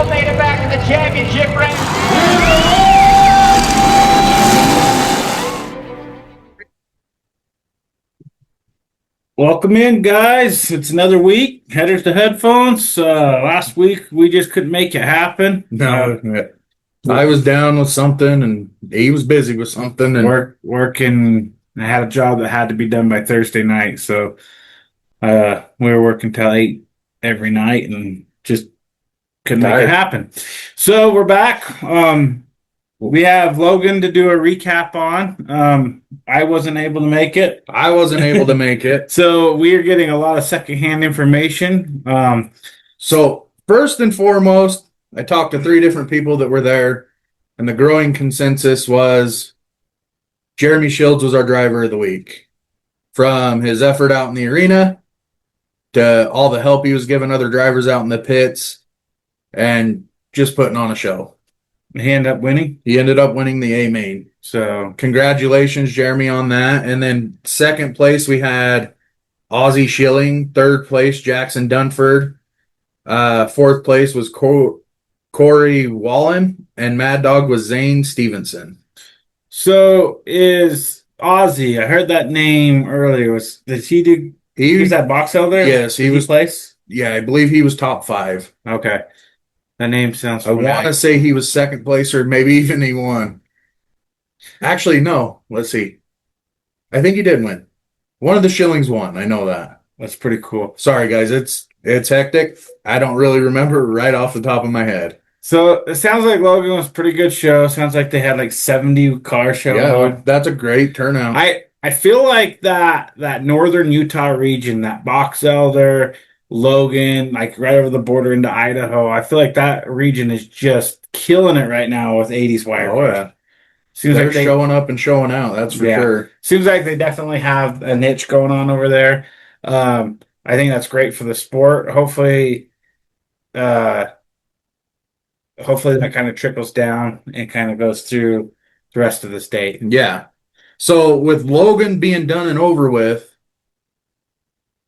made it back to the championship race. Welcome in, guys. It's another week. Headers to headphones. Last week we just couldn't make it happen. No, I was down with something, and he was busy with something, and working. I had a job that had to be done by Thursday night, so we were working till 8 every night, and just couldn't make it happen. So we're back. We have Logan to do a recap on. I wasn't able to make it. I wasn't able to make it. So we are getting a lot of secondhand information. So first and foremost, I talked to 3 different people that were there, and the growing consensus was Jeremy Shields was our driver of the week. From his effort out in the arena to all the help he was giving other drivers out in the pits and just putting on a show. He ended up winning. He ended up winning the A main. So congratulations, Jeremy, on that. And then second place, we had Ozzie Schilling. Third place, Jackson Dunford. Fourth place was Corey Wallen. And Mad Dog was Zane Stevenson. So is Ozzie, I heard that name earlier. Did he do he was that box elder? Yes, he was place? Yeah, I believe he was top 5. Okay. That name sounds familiar. I want to say he was second place, or maybe even he won. Actually, no. Let's see. I think he did win. One of the Schillings won. I know that. That's pretty cool. Sorry, guys. It's hectic. I don't really remember right off the top of my head. So it sounds like Logan was a pretty good show. Sounds like they had like 70 car show. Yeah, that's a great turnout. I feel like that northern Utah region, that Box Elder, Logan, like right over the border into Idaho, I feel like that region is just killing it right now with 80s wire. Oh, yeah. Seems They're like they're showing up and showing out, that's for sure. Seems like they definitely have a niche going on over there. I think that's great for the sport. Hopefully that kind of trickles down and kind of goes through the rest of the state. Yeah. So with Logan being done and over with,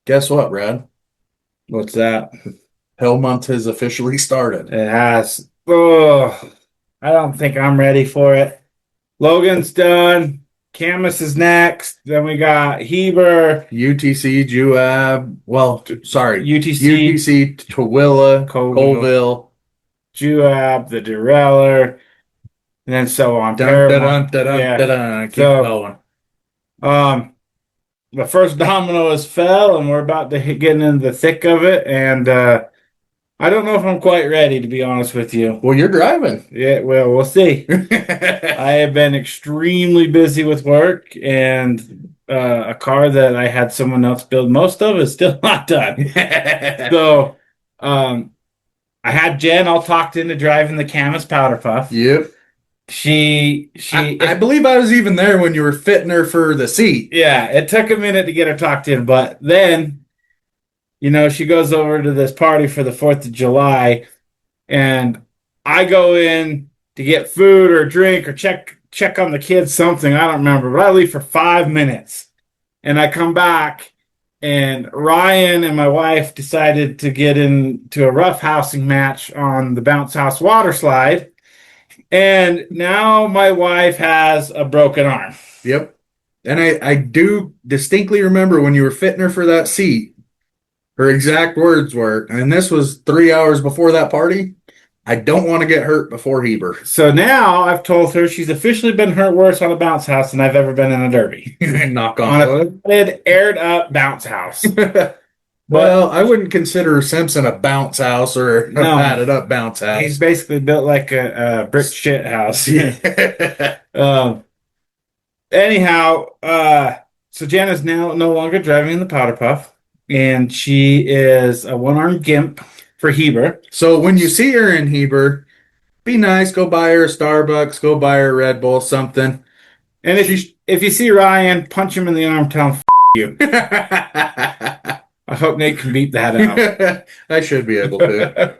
guess what, Brad? What's that? Hell Month has officially started. It has. Oh, I don't think I'm ready for it. Logan's done. Camus is next. Then we got Heber. UTC, Juab. Well, sorry. UTC, Tooele, Colville. Juab, the Derailleur, and then so on. Keep going. The first domino has fell, and we're about to get into the thick of it. And I don't know if I'm quite ready, to be honest with you. Well, you're driving. Yeah, well, we'll see. I have been extremely busy with work, and a car that I had someone else build most of is still not done. So, I had Jen all talked into driving the Camus Powder Puff. Yep. I believe I was even there when you were fitting her for the seat. Yeah, it took a minute to get her talked in, but then, she goes over to this party for the 4th of July, and I go in to get food or drink or check on the kids, something, I don't remember, but I leave for 5 minutes, and I come back, and Ryan and my wife decided to get into a roughhousing match on the bounce house water slide. And now my wife has a broken arm. Yep. And I do distinctly remember when you were fitting her for that seat, her exact words were, and this was 3 hours before that party, I don't want to get hurt before Heber. So now I've told her she's officially been hurt worse on a bounce house than I've ever been in a derby. Knock on wood. An aired up bounce house. Well, I wouldn't consider Simpson a bounce house or a padded up bounce house. He's basically built like a brick shit house. Anyhow, so Jana's now no longer driving the Powder Puff, and she is a one-armed gimp for Heber. So when you see her in Heber, be nice, go buy her a Starbucks, go buy her a Red Bull, something. And if you see Ryan, punch him in the arm, tell him F you. I hope Nate can beat that out. I should be able to.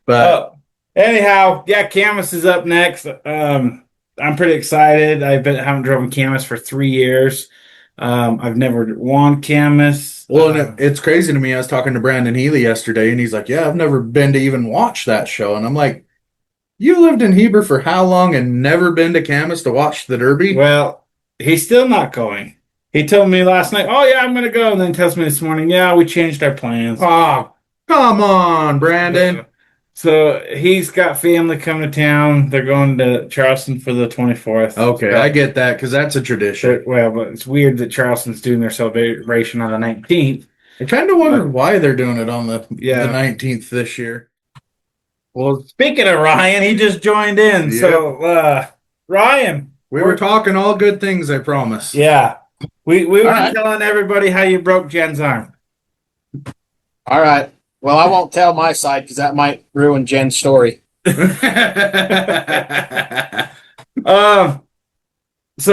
But anyhow, yeah, Camus is up next. I'm pretty excited. Haven't driven Camus for 3 years. I've never won Camas. Well, and it's crazy to me. I was talking to Brandon Healy yesterday, and he's like, "Yeah, I've never been to even watch that show." And I'm like, "You lived in Heber for how long and never been to Camas to watch the Derby?" Well, he's still not going. He told me last night, "Oh yeah, I'm gonna go," and then tells me this morning, "Yeah, we changed our plans." Oh, come on, Brandon. So he's got family coming to town. They're going to Charleston for the 24th. Okay, So, I get that because that's a tradition. well, but it's weird that Charleston's doing their celebration on the 19th. I kind of wonder why they're doing it on the Yeah. 19th this year. Well, speaking of Ryan, he just joined in. Yep. So, Ryan, We were talking all good things, I promise. yeah, we were right. telling everybody how you broke Jen's arm. All right. Well, I won't tell my side because that might ruin Jen's story. So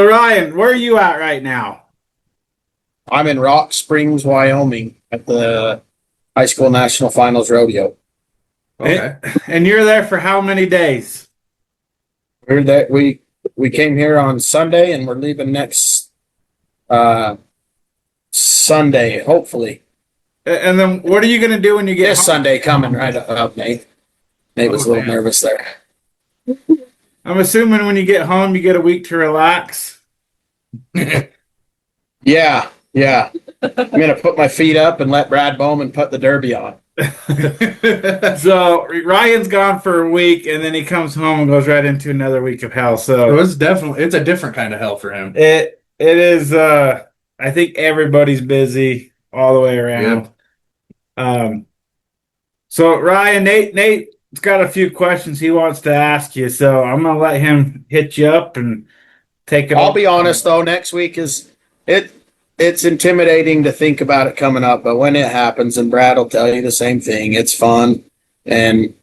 Ryan, where are you at right now? I'm in Rock Springs, Wyoming at the High School National Finals Rodeo. Okay. And you're there for how many days? We're there, we came here on Sunday and we're leaving next Sunday, hopefully. And then what are you going to do when you get This home? Sunday coming right up, Nate. Nate was a little nervous there. I'm assuming when you get home, you get a week to relax. Yeah. I'm going to put my feet up and let Brad Bowman put the Derby on. So Ryan's gone for a week, and then he comes home and goes right into another week of hell. So It's a different kind of hell for him. it is. I think everybody's busy all the way around. So Ryan, Nate's got a few questions he wants to ask you, so I'm gonna let him hit you up and take it. I'll be honest though, next week it's intimidating to think about it coming up, but when it happens, and Brad will tell you the same thing, it's fun. And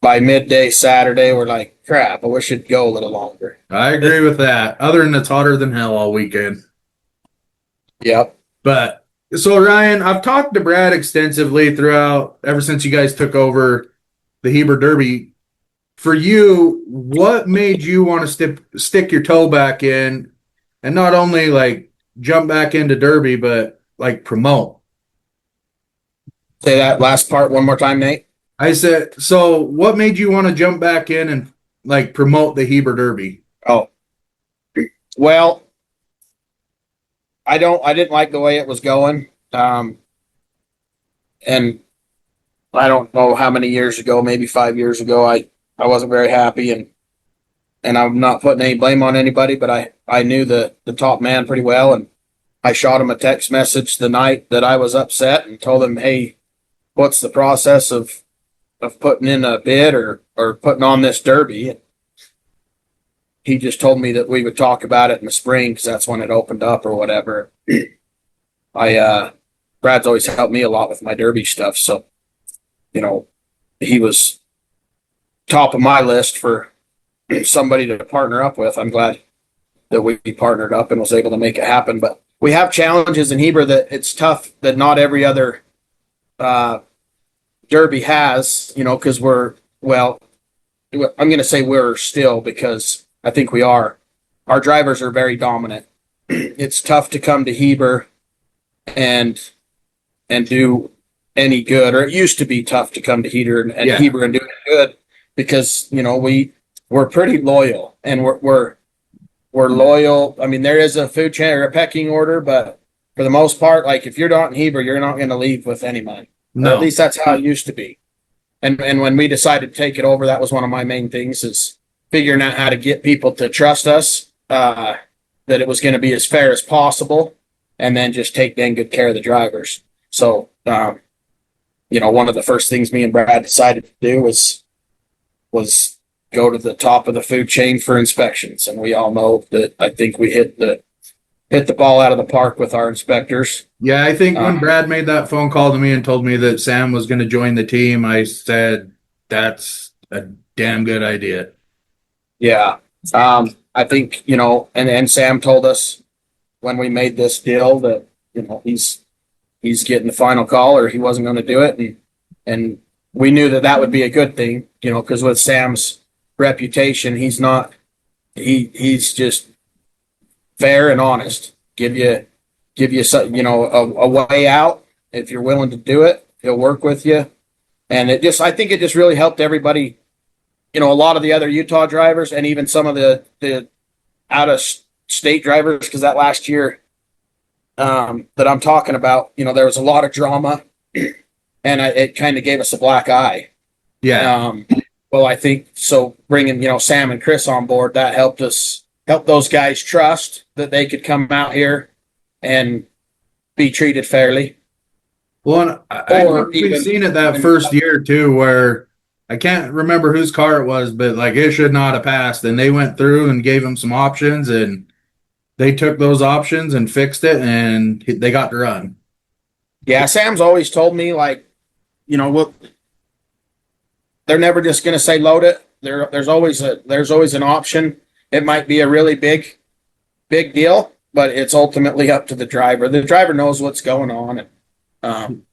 by midday Saturday, we're like, crap, I wish it'd go a little longer. I agree with that. Other than it's hotter than hell all weekend. Yep. But so Ryan, I've talked to Brad extensively throughout ever since you guys took over the Heber Derby. For you, what made you want to stick your toe back in and not only like jump back into Derby, but like promote? Say that last part one more time, Nate. I said, so what made you want to jump back in and like promote the Heber Derby? Oh, well, I didn't like the way it was going. And I don't know how many years ago, maybe 5 years ago, I wasn't very happy, and I'm not putting any blame on anybody, but I knew the top man pretty well, and I shot him a text message the night that I was upset and told him, hey, what's the process of putting in a bid or putting on this Derby? And he just told me that we would talk about it in the spring because that's when it opened up or whatever. Brad's always helped me a lot with my Derby stuff, so he was top of my list for somebody to partner up with. I'm glad that we partnered up and was able to make it happen. But we have challenges in Heber that it's tough that not every other Derby has, because I'm going to say we're still, because I think we are. Our drivers are very dominant. It's tough to come to Heber and do any good, or it used to be tough to come to Heber and Heber and do good because we're pretty loyal, and we're loyal. I mean, there is a food chain or a pecking order, but for the most part, like if you're not in Heber, you're not going to leave with any money. No. At least that's how it used to be. And when we decided to take it over, that was one of my main things, is figuring out how to get people to trust us, that it was going to be as fair as possible, and then just take dang good care of the drivers. So, one of the first things me and Brad decided to do was go to the top of the food chain for inspections. And we all know that I think we hit the ball out of the park with our inspectors. Yeah, I think when Brad made that phone call to me and told me that Sam was going to join the team, I said, that's a damn good idea. Yeah. I think, and Sam told us when we made this deal that, he's getting the final call, or he wasn't going to do it. And we knew that would be a good thing, because with Sam's reputation, he's just fair and honest. Give you give you some, a way out if you're willing to do it. He'll work with you, and I think it just really helped everybody. A lot of the other Utah drivers and even some of the out of state drivers, because that last year that I'm talking about, there was a lot of drama, and it kind of gave us a black eye. Yeah. Well, I think so. Bringing Sam and Chris on board, that help those guys trust that they could come out here and be treated fairly. Well, we've seen it that first year too, where I can't remember whose car it was, but like it should not have passed, and they went through and gave them some options, and they took those options and fixed it, and they got to run. Yeah, Sam's always told me, like, they're never just going to say load it. There's always an option. It might be a really big deal, but it's ultimately up to the driver. The driver knows what's going on. And,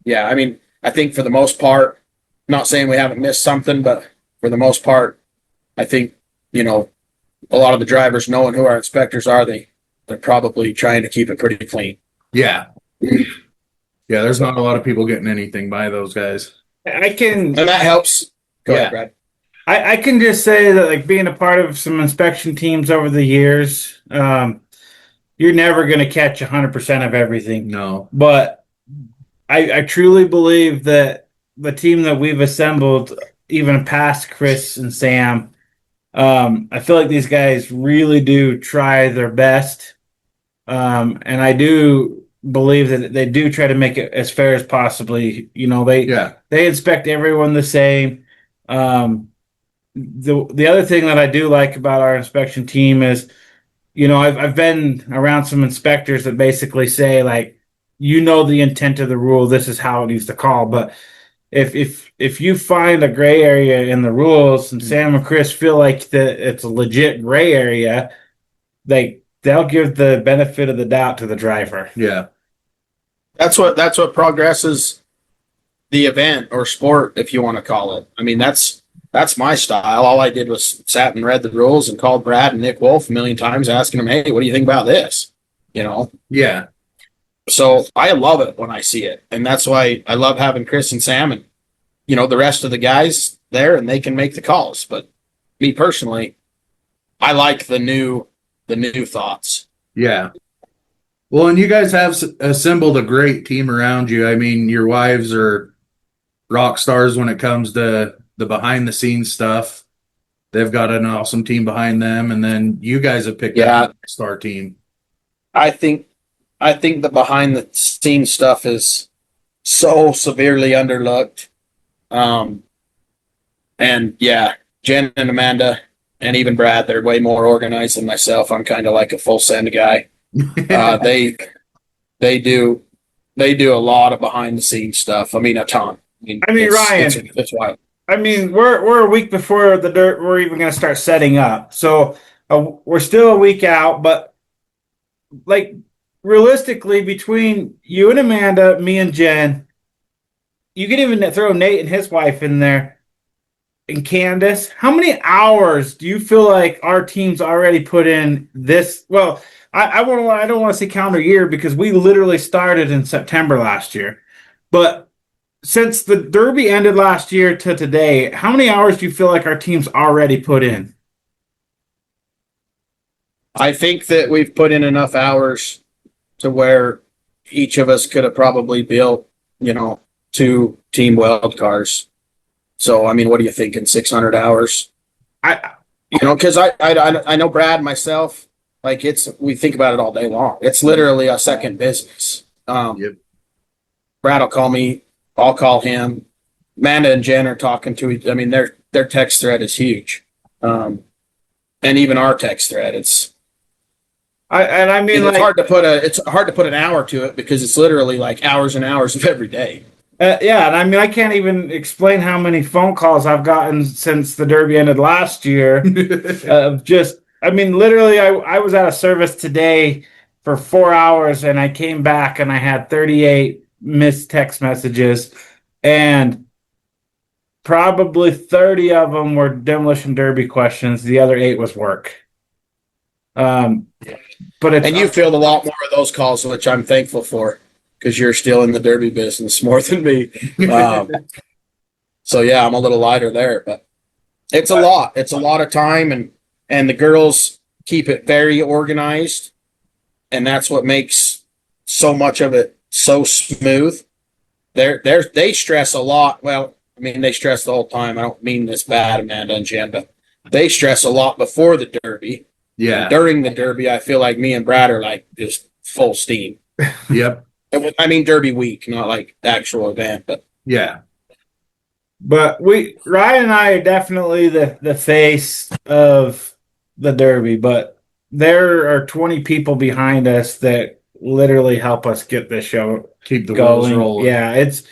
yeah, I mean, I think for the most part, not saying we haven't missed something, but for the most part, I think, a lot of the drivers knowing who our inspectors are, they're probably trying to keep it pretty clean. Yeah. Yeah, there's not a lot of people getting anything by those guys. And that helps. Go ahead, Brad. I can just say that, like, being a part of some inspection teams over the years, you're never going to catch 100% of everything. No. But I truly believe that the team that we've assembled, even past Chris and Sam, I feel like these guys really do try their best. And I do believe that they do try to make it as fair as possibly. They inspect everyone the same. The other thing that I do like about our inspection team is, I've been around some inspectors that basically say, like, the intent of the rule, this is how it needs to call. But if you find a gray area in the rules, and Sam and Chris feel like that it's a legit gray area, they'll give the benefit of the doubt to the driver. Yeah. That's what progresses the event or sport, if you want to call it. I mean, that's my style. All I did was sat and read the rules and called Brad and Nick Wolf a million times, asking them, "Hey, what do you think about this?" Yeah. So I love it when I see it, and that's why I love having Chris and Sam and the rest of the guys there, and they can make the calls. But me personally, I like the new thoughts. Yeah. Well, and you guys have assembled a great team around you. I mean, your wives are rock stars when it comes to the behind the scenes stuff. They've got an awesome team behind them, and then you guys have picked out a star team. I think the behind the scenes stuff is so severely underlooked. And yeah, Jen and Amanda and even Brad, they're way more organized than myself. I'm kind of like a full send guy. They do a lot of behind the scenes stuff. I mean, a ton. Ryan, it's wild. I mean, we're a week before we're even going to start setting up. So we're still a week out, but like realistically, between you and Amanda, me and Jen, you can even throw Nate and his wife in there, and Candace. How many hours do you feel like our team's already put in this? Well, I don't want to say calendar year, because we literally started in September last year. But since the Derby ended last year to today, how many hours do you feel like our team's already put in? I think that we've put in enough hours to where each of us could have probably built, 2 Team Weld cars. So, I mean, what are you thinking? 600 hours? Because I know Brad, myself, like we think about it all day long. It's literally a second business. Yep. Brad will call me. I'll call him. Amanda and Jen are talking to each. I mean, their text thread is huge. And even our text thread, it's hard to put an hour to it, because it's literally like hours and hours of every day. Yeah, and I mean, I can't even explain how many phone calls I've gotten since the Derby ended last year. Literally, I was at a service today for 4 hours, and I came back and I had 38 missed text messages, and probably 30 of them were Demolition Derby questions. The other 8 was work. but it's And you field a lot more of those calls, which I'm thankful for, because you're still in the derby business more than me. So yeah, I'm a little lighter there, but it's a lot. It's a lot of time, and the girls keep it very organized, and that's what makes so much of it so smooth. They stress a lot. Well, I mean, they stress the whole time. I don't mean this bad, Amanda and Jen, but they stress a lot before the derby. Yeah. During the derby, I feel like me and Brad are like just full steam. Yep. I mean, derby week, not like the actual event, but Yeah. But Ryan and I are definitely the face of the derby, but there are 20 people behind us that literally help us get this show Keep the wheels going. rolling. Yeah, it's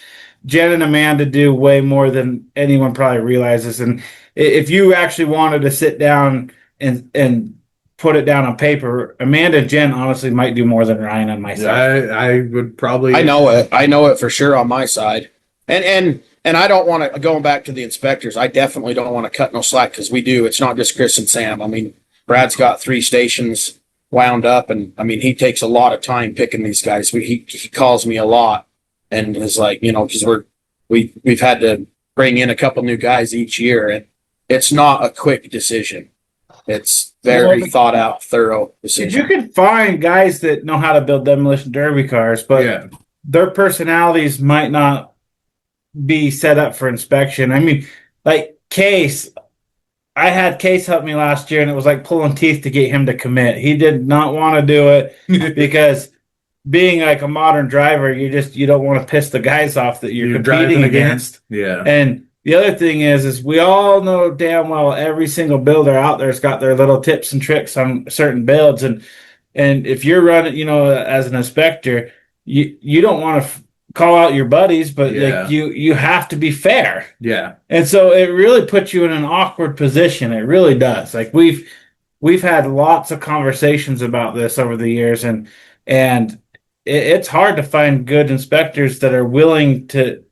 Jen and Amanda do way more than anyone probably realizes. And if you actually wanted to sit down and put it down on paper, Amanda and Jen honestly might do more than Ryan and myself. I would probably. I know it. I know it for sure on my side. And I don't want to, going back to the inspectors, I definitely don't want to cut no slack, because we do. It's not just Chris and Sam. I mean, Brad's got 3 stations wound up, and I mean, he takes a lot of time picking these guys. He calls me a lot and is like, because we've had to bring in a couple new guys each year, and it's not a quick decision. It's very thought out, thorough decision. You can find guys that know how to build demolition derby cars, but their personalities might not be set up for inspection. I mean, like Case, I had Case help me last year, and it was like pulling teeth to get him to commit. He did not want to do it because being like a modern driver, you don't want to piss the guys off that you're competing against. Yeah. And the other thing is we all know damn well every single builder out there's got their little tips and tricks on certain builds, and if you're running, as an inspector, you don't want to call out your buddies, but like you have to be fair. Yeah. And so it really puts you in an awkward position. It really does. Like we've had lots of conversations about this over the years, and it's hard to find good inspectors that are willing to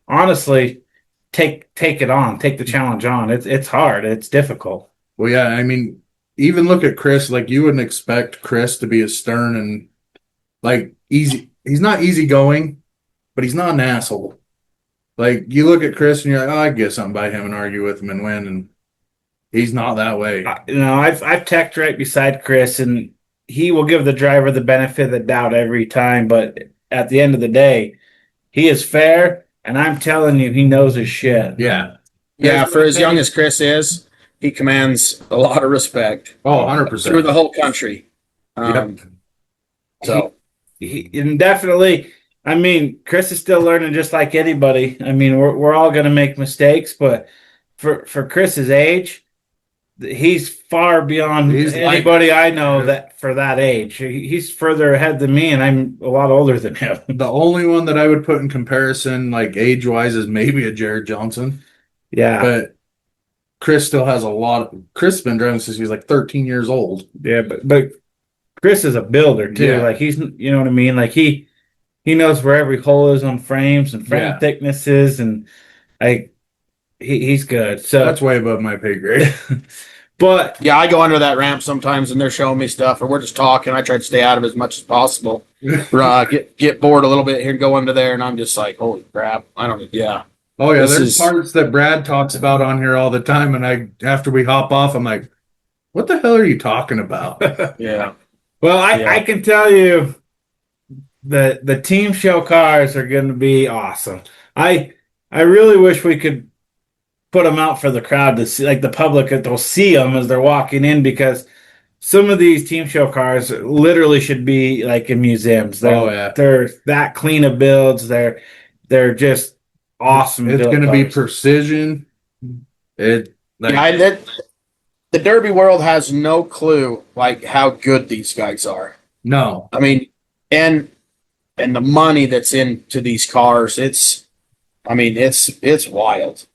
honestly take it on, take the challenge on. It's hard. It's difficult. Well, yeah, I mean, even look at Chris. Like, you wouldn't expect Chris to be as stern and like easy. He's not easygoing, but he's not an asshole. Like, you look at Chris and you're like, oh, I'd get something by him and argue with him and win, and he's not that way. I've teched right beside Chris, and he will give the driver the benefit of the doubt every time, but at the end of the day, he is fair, and I'm telling you, he knows his shit. Yeah. Yeah, for as young as Chris is, he commands a lot of respect. Oh, 100%. Through the whole country. Yep. So. And definitely, I mean, Chris is still learning just like anybody. I mean, we're all going to make mistakes, but for Chris's age, he's far beyond anybody I know that for that age. He's further ahead than me, and I'm a lot older than him. The only one that I would put in comparison, like age-wise, is maybe a Jared Johnson. Yeah. But Chris still has a lot of... Chris has been driving since he was like 13 years old. Yeah, but Chris is a builder, too. Yeah. Like, he's, you know what I mean? Like, he knows where every hole is on frames and frame thicknesses, and he's good. So that's way above my pay grade. But yeah, I go under that ramp sometimes, and they're showing me stuff, or we're just talking. I try to stay out of it as much as possible. Get bored a little bit here and go under there, and I'm just like, holy crap! Yeah. Oh yeah, there's parts that Brad talks about on here all the time, and after we hop off, I'm like, what the hell are you talking about? Yeah. Well, I can tell you the team show cars are going to be awesome. I really wish we could put them out for the crowd to see, like the public, that they'll see them as they're walking in, because some of these team show cars literally should be like in museums. They're that clean of builds. They're just awesome. It's going to be precision. The Derby world has no clue like how good these guys are. No, I mean, and the money that's into these cars, it's wild.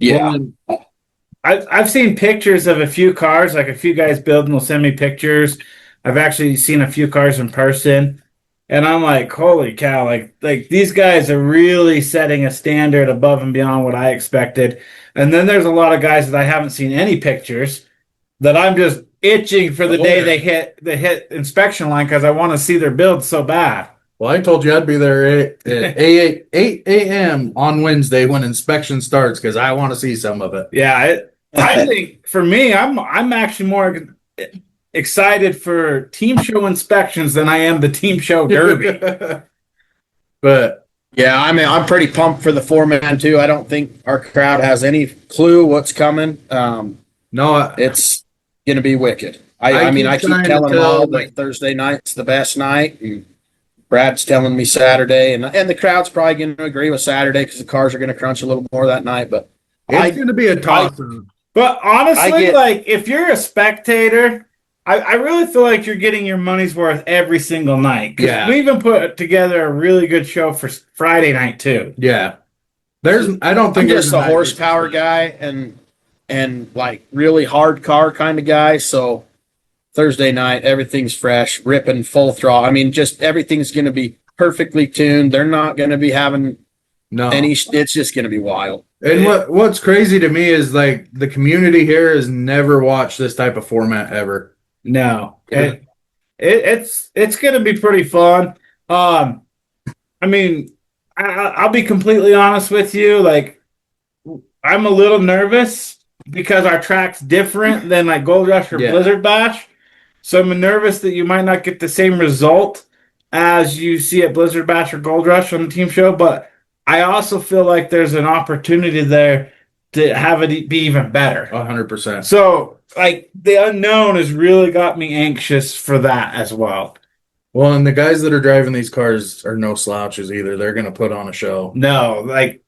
Yeah. I've seen pictures of a few cars, like a few guys building will send me pictures. I've actually seen a few cars in person, and I'm like, holy cow, like these guys are really setting a standard above and beyond what I expected. And then there's a lot of guys that I haven't seen any pictures that I'm just itching for the day they hit inspection line because I want to see their build so bad. Well, I told you I'd be there at 8 a.m. on Wednesday when inspection starts because I want to see some of it. Yeah, I think for me, I'm actually more excited for team show inspections than I am the team show derby. But Yeah, I mean, I'm pretty pumped for the 4-man too. I don't think our crowd has any clue what's coming. no, It's going to be wicked. I I mean, keep I keep trying to telling them tell, all that Thursday night's the best night. And Brad's telling me Saturday, and the crowd's probably going to agree with Saturday because the cars are going to crunch a little more that night. But it's going to be a toss. But honestly, get- like if you're a spectator, I really feel like you're getting your money's worth every single night. 'Cause Yeah. we even put together a really good show for Friday night too. Yeah. I don't I'm think just a night horsepower guy and like really hard car kind of guy. So Thursday night, everything's fresh, ripping full throttle. I mean, just everything's going to be perfectly tuned. They're not going to be having No. it's just going to be wild. And what's crazy to me is like the community here has never watched this type of format ever. No, it's going to be pretty fun. I mean, I'll be completely honest with you. Like, I'm a little nervous because our track's different than like Gold Rush or Blizzard Bash. So I'm nervous that you might not get the same result as you see at Blizzard Bash or Gold Rush on the team show. But I also feel like there's an opportunity there to have it be even better. 100%. So, like, the unknown has really got me anxious for that as well. Well, and the guys that are driving these cars are no slouches either. They're going to put on a show. No, like,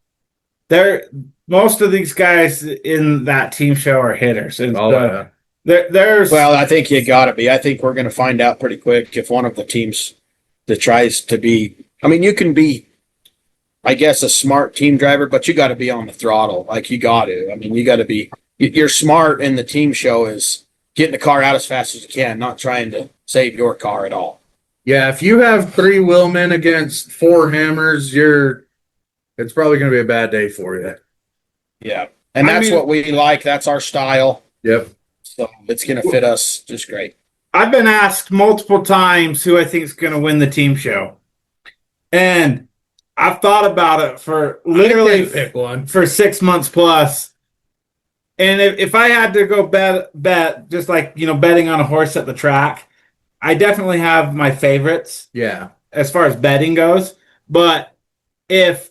most of these guys in that team show are hitters. And Yeah. there's Well, I think you got to be. I think we're going to find out pretty quick if one of the teams that tries to be. I mean, you can be, I guess, a smart team driver, but you got to be on the throttle. Like, you got to. I mean, you got to be. You're smart in the team show is getting the car out as fast as you can, not trying to save your car at all. Yeah, if you have 3 wheelmen against 4 hammers, it's probably going to be a bad day for you. Yeah. And that's what we like. That's our style. Yep. So it's going to fit us just great. I've been asked multiple times who I think is going to win the team show. And I've thought about it for literally pick one for 6 months plus. And if I had to go bet, just like, betting on a horse at the track, I definitely have my favorites. Yeah. As far as betting goes. But if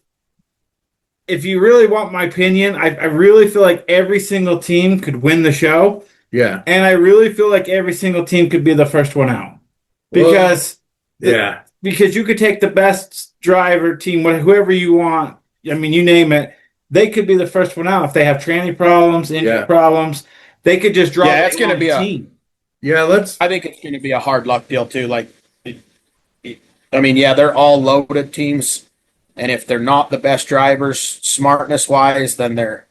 you really want my opinion, I really feel like every single team could win the show. Yeah. And I really feel like every single team could be the first one out. Because because you could take the best driver team, whoever you want. I mean, you name it. They could be the first one out if they have tranny problems, injury problems. They could just drop. Yeah, it's going to be team. I think it's going to be a hard luck deal too. Like, I mean, yeah, they're all loaded teams, and if they're not the best drivers, smartness wise, then they're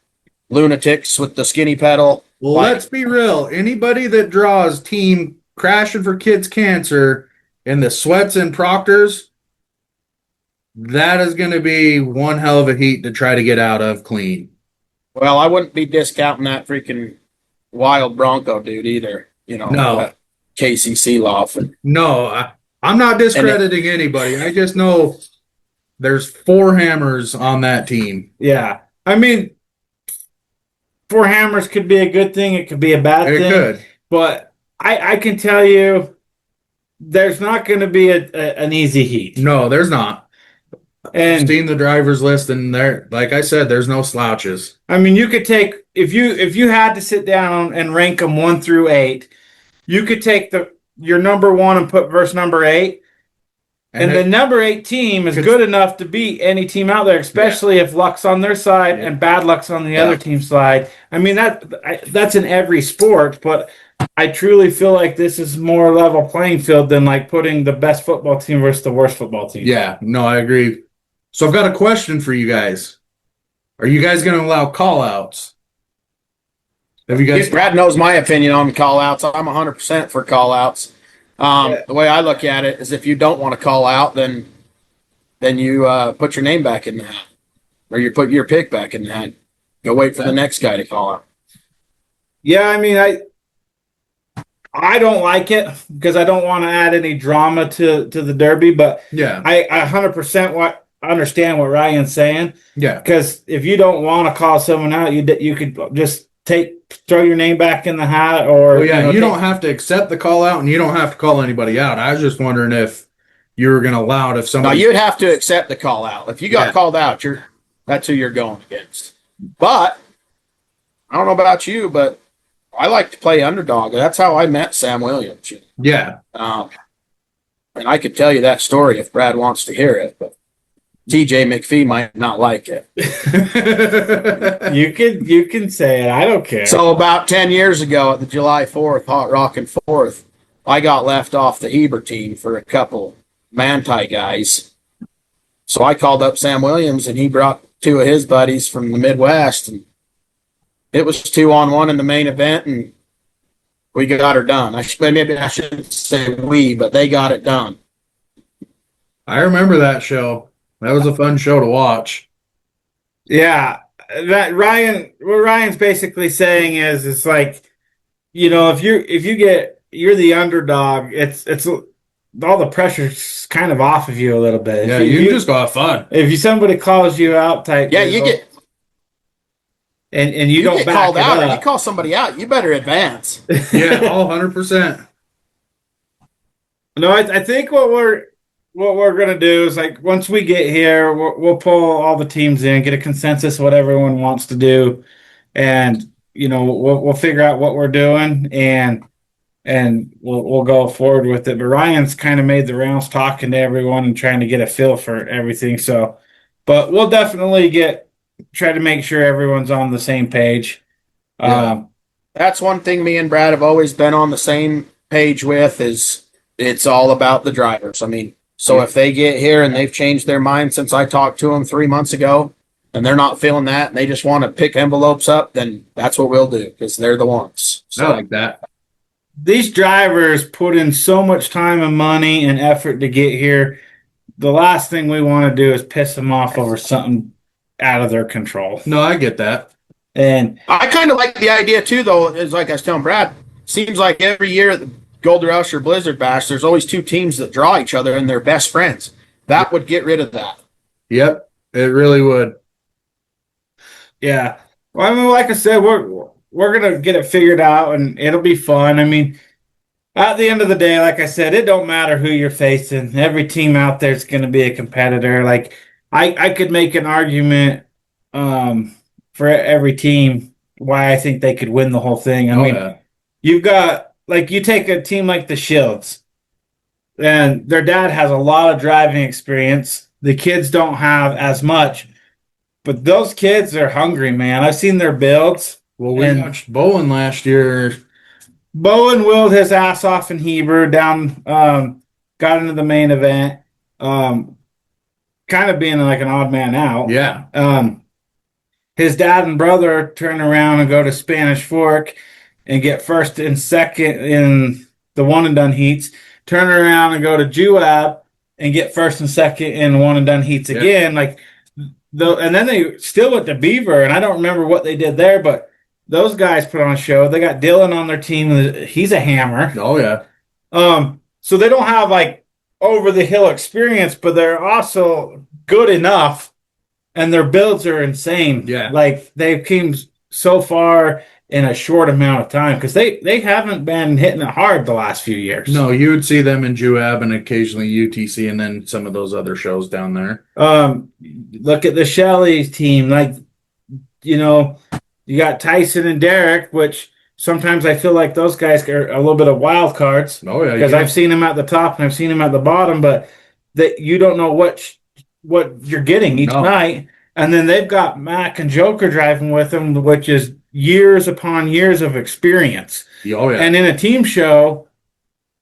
lunatics with the skinny pedal. Well, let's be real. Anybody that draws team crashing for kids cancer in the Sweats and Proctors, that is going to be one hell of a heat to try to get out of clean. Well, I wouldn't be discounting that freaking wild Bronco dude either. No. Casey Seeloff. No, I'm not discrediting anybody. I just know there's 4 hammers on that team. Yeah. I mean, 4 hammers could be a good thing. It could be a bad thing. It could. But I can tell you there's not going to be an easy heat. No, there's not. And seen the driver's list, and there, like I said, there's no slouches. I mean, you could take if you had to sit down and rank them 1 through 8, you could take your number 1 and put verse number 8, and the number 8 team is good enough to beat any team out there, especially if luck's on their side and bad luck's on the other team's side. I mean that's in every sport, but I truly feel like this is more level playing field than like putting the best football team versus the worst football team. Yeah, no, I agree. So I've got a question for you guys. Are you guys going to allow call-outs? Have you guys? Brad knows my opinion on call-outs. I'm 100% for call-outs. The way I look at it is if you don't want to call out, then you put your name back in the hat, or you put your pick back in the hat. Go wait for the next guy to call out. Yeah, I mean, I don't like it because I don't want to add any drama to the Derby, but Yeah. I 100% understand what Ryan's saying. Yeah. Because if you don't want to call someone out, you could just throw your name back in the hat, or Well, yeah, you don't have to accept the call out, and you don't have to call anybody out. I was just wondering if you were going to allow it if No, somebody. you'd have to accept the call out. If you got Yeah. called out, that's who you're going against. But I don't know about you, but I like to play underdog. That's how I met Sam Williams. Yeah. And I could tell you that story if Brad wants to hear it, but TJ McPhee might not like it. You can say it. I don't care. So about 10 years ago at the July 4th, Hot Rockin' 4th, I got left off the Heber team for a couple Manti guys. So I called up Sam Williams, and he brought two of his buddies from the Midwest, and it was 2-on-1 in the main event, and we got her done. Maybe I shouldn't say we, but they got it done. I remember that show. That was a fun show to watch. Yeah, what Ryan's basically saying is, it's like, if you're the underdog, it's all the pressure's kind of off of you a little bit. Yeah, you just got fun. If somebody calls you out type, Yeah, you get and you don't get back called it out, or up. you call somebody out, you better advance. Yeah, all 100%. No, I think what we're gonna do is, like, once we get here, we'll pull all the teams in, get a consensus of what everyone wants to do, and we'll figure out what we're doing, and we'll go forward with it. But Ryan's kind of made the rounds talking to everyone and trying to get a feel for everything. So, but we'll definitely try to make sure everyone's on the same page. Yeah. That's one thing me and Brad have always been on the same page with, is it's all about the drivers. I mean, so if they get here and they've changed their mind since I talked to them 3 months ago, and they're not feeling that, and they just want to pick envelopes up, then that's what we'll do, because they're the ones. I like that. These drivers put in so much time and money and effort to get here. The last thing we want to do is piss them off over something out of their control. No, I get that. And I kind of like the idea too, though, is like I was telling Brad, seems like every year at the Gold Rush or Blizzard Bash, there's always two teams that draw each other and they're best friends. That would get rid of that. Yep, it really would. yeah, well, I mean, like I said, we're gonna get it figured out, and it'll be fun. I mean, at the end of the day, like I said, it don't matter who you're facing. Every team out there is going to be a competitor. Like, I could make an argument for every team why I think they could win the whole thing. I mean, yeah. you've got, like, you take a team like the Shields, and their dad has a lot of driving experience. The kids don't have as much, but those kids are hungry, man. I've seen their builds. Well, we watched Bowen last year. Bowen willed his ass off in Heber down, got into the main event, kind of being like an odd man out. Yeah. His dad and brother turn around and go to Spanish Fork and get first and second in the one and done heats, turn around and go to Juab and get first and second in one and done heats again. Like, and then they still went to Beaver, and I don't remember what they did there, but those guys put on a show. They got Dylan on their team. He's a hammer. Oh, yeah. So they don't have, like, over the hill experience, but they're also good enough, and their builds are insane. Yeah. Like, they've came so far in a short amount of time, because they haven't been hitting it hard the last few years. No, you would see them in Juab and occasionally UTC, and then some of those other shows down there. Look at the Shelley's team. Like, you got Tyson and Derek, which sometimes I feel like those guys are a little bit of wild cards. Oh, yeah. Because I've seen them at the top and I've seen them at the bottom, but you don't know what you're getting each night. And then they've got Mac and Joker driving with them, which is years upon years of experience. Oh, yeah. And in a team show,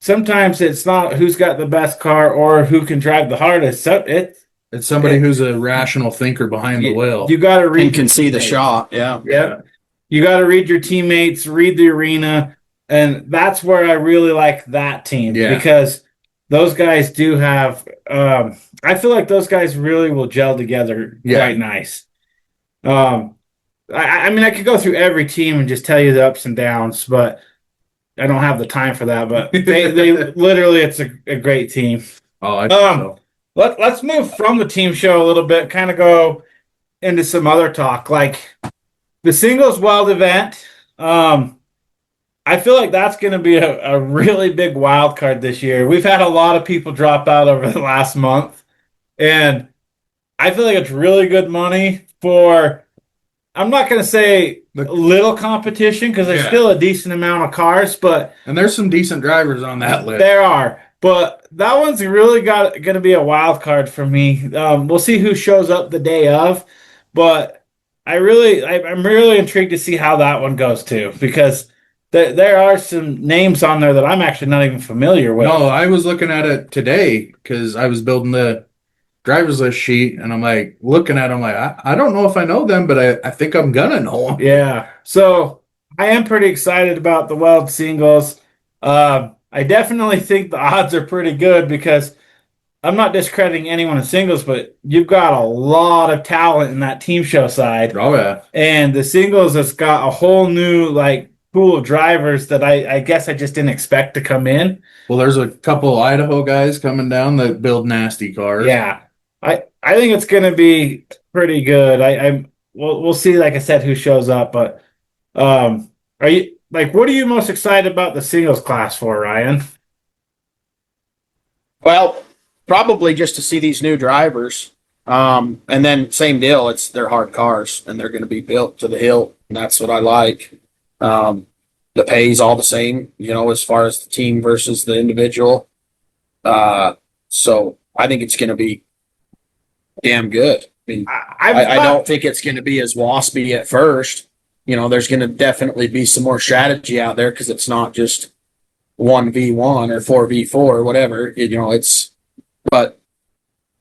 sometimes it's not who's got the best car or who can drive the hardest. It's somebody who's a rational thinker behind the wheel. You got to read. And can see the shot. Yeah. Yep. You got to read your teammates, read the arena, and that's where I really like that team, because those guys do have. I feel like those guys really will gel together quite nice. I mean, I could go through every team and just tell you the ups and downs, but I don't have the time for that, but they literally, it's a great team. Oh, I think so. Let's move from the team show a little bit, kind of go into some other talk, like the singles Weld event. I feel like that's going to be a really big wild card this year. We've had a lot of people drop out over the last month, and I feel like it's really good money for, I'm not going to say little competition because there's still a decent amount of cars, but and there's some decent drivers on that list. there are. But that one's really going to be a wild card for me. We'll see who shows up the day of, but I'm really intrigued to see how that one goes too, because there are some names on there that I'm actually not even familiar with. No, I was looking at it today because I was building the driver's list sheet, and I'm like looking at them like, I don't know if I know them, but I think I'm gonna know them. Yeah. So I am pretty excited about the Weld singles. I definitely think the odds are pretty good because I'm not discrediting anyone in singles, but you've got a lot of talent in that team show side. Oh yeah. And the singles has got a whole new pool of drivers that I guess I just didn't expect to come in. Well, there's a couple Idaho guys coming down that build nasty cars. Yeah. I think it's gonna be pretty good. We'll see, like I said, who shows up, but are you what are you most excited about the singles class for, Ryan? Well, probably just to see these new drivers. And then same deal, they're hard cars and they're going to be built to the hilt. And that's what I like. The pay's all the same, as far as the team versus the individual. So I think it's going to be damn good. I mean, I don't think it's going to be as waspy at first. There's going to definitely be some more strategy out there because it's not just 1v1 or 4v4 or whatever. But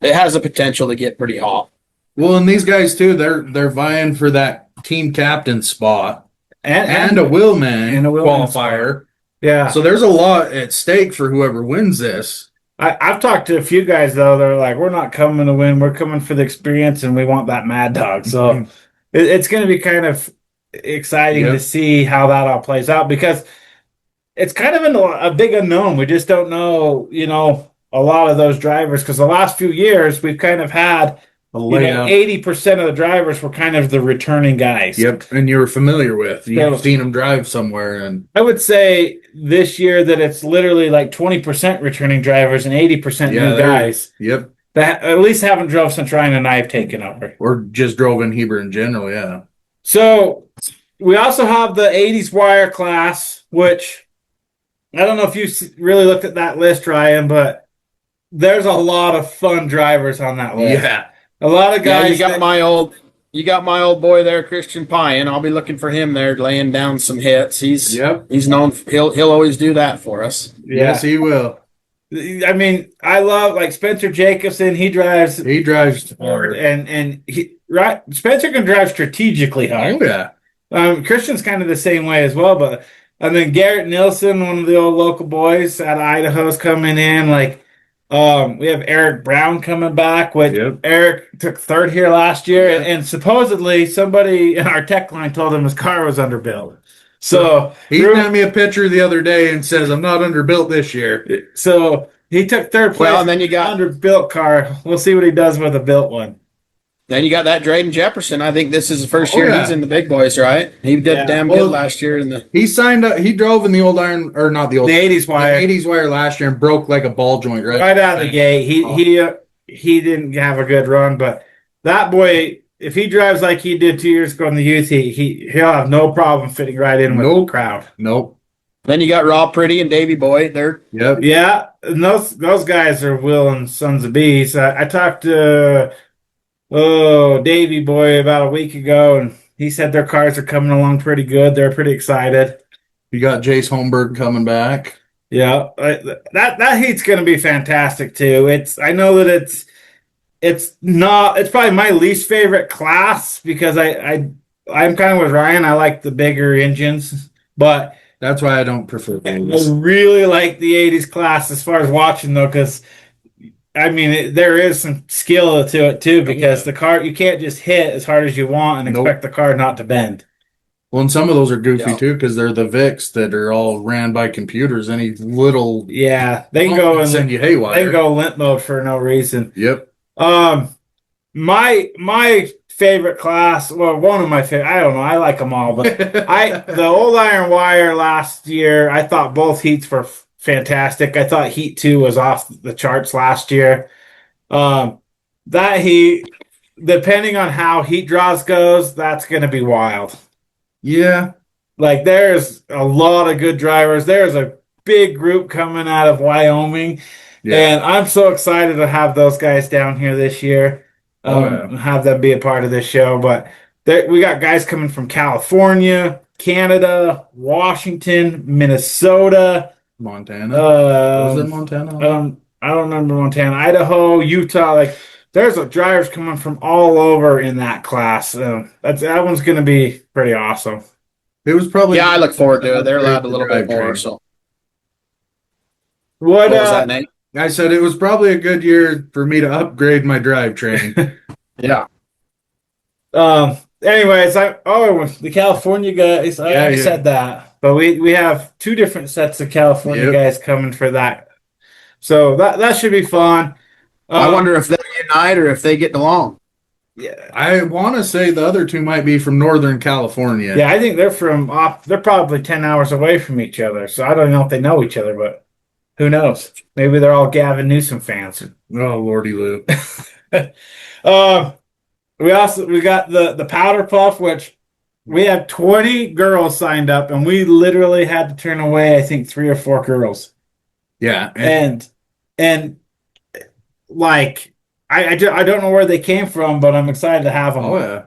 it has the potential to get pretty hot. Well, and these guys too, they're vying for that team captain spot and a wheelman qualifier. Yeah. So there's a lot at stake for whoever wins this. I've talked to a few guys though. They're like, we're not coming to win. We're coming for the experience, and we want that mad dog. So it's going to be kind of exciting to see how that all plays out because it's kind of a big unknown. We just don't know, a lot of those drivers because the last few years we've kind of had 80% of the drivers were kind of the returning guys. Yep, and you were familiar with. You've seen them drive somewhere, and I would say this year that it's literally 20% returning drivers and 80% new guys. Yep, that at least haven't drove since Ryan and I have taken over, or just drove in Heber in general. Yeah. So we also have the 80s wire class, which I don't know if you really looked at that list, Ryan, but there's a lot of fun drivers on that list. Yeah. A lot of guys. You got my old boy there, Christian Pyan. I'll be looking for him there, laying down some hits. He's known. He'll always do that for us. Yes, he will. I mean, I love Spencer Jacobson. He drives hard, and Spencer can drive strategically hard. Oh yeah. Christian's kind of the same way as well, and then Garrett Nilsson, one of the old local boys out of Idaho's coming in. We have Eric Brown coming back, which Eric took third here last year, and supposedly somebody in our tech line told him his car was underbuilt. So he sent me a picture the other day and says, I'm not underbuilt this year. So he took third place. Well, and then you got underbuilt car. We'll see what he does with a built one. Then you got that Drayden Jefferson. I think this is the first year he's in the big boys, right? He did damn good last year. He signed up. He drove in the old iron, or not the old, the 80s wire. The 80s wire last year and broke like a ball joint right out of the gate. He didn't have a good run, but that boy, if he drives like he did 2 years ago in the youth, he'll have no problem fitting right in with the crowd. Nope. Then you got Rob Pretty and Davey Boy. Yeah, and those guys are willing sons of bees. I talked to Davey Boy about a week ago, and he said their cars are coming along pretty good. They're pretty excited. You got Jace Holmberg coming back. Yeah, that heat's going to be fantastic too. I know that it's probably my least favorite class because I'm kind of with Ryan. I like the bigger engines, but that's why I don't prefer those. I really like the 80s class as far as watching though, because I mean, there is some skill to it too, because the car, you can't just hit as hard as you want and expect the car not to bend. Well, and some of those are goofy Yeah. too because they're the Vics that are all ran by computers. Any little Yeah, they can go send you they haywire. can go limp mode for no reason. Yep. My favorite class, well, one of my favorite, I don't know, I like them all, but the old iron wire last year, I thought both heats were fantastic. I thought heat 2 was off the charts last year. That heat, depending on how heat draws goes, that's going to be wild. Yeah. Like there's a lot of good drivers. There's a big group coming out of Wyoming, and I'm so excited to have those guys down here this year. Have them be a part of this show. But we got guys coming from California, Canada, Washington, Minnesota, Montana. Was it Montana? I don't remember Montana, Idaho, Utah. Like there's drivers coming from all over in that class. That one's going to be pretty awesome. It was probably I look forward to it. They're allowed a little bit more. So what was that, Nate? I said it was probably a good year for me to upgrade my drivetrain. Yeah. Anyways, the California guys. I already said that, but we have 2 different sets of California guys coming for that, so that should be fun. I wonder if they unite or if they get along. Yeah, I want to say the other 2 might be from Northern California. Yeah, I think they're probably 10 hours away from each other, so I don't know if they know each other, but who knows? Maybe they're all Gavin Newsom fans. Oh, Lordy Lou. We got the powder puff, which we have 20 girls signed up, and we literally had to turn away, I think, 3 or 4 girls. Yeah, and like I don't know where they came from, but I'm excited to have them. Oh yeah,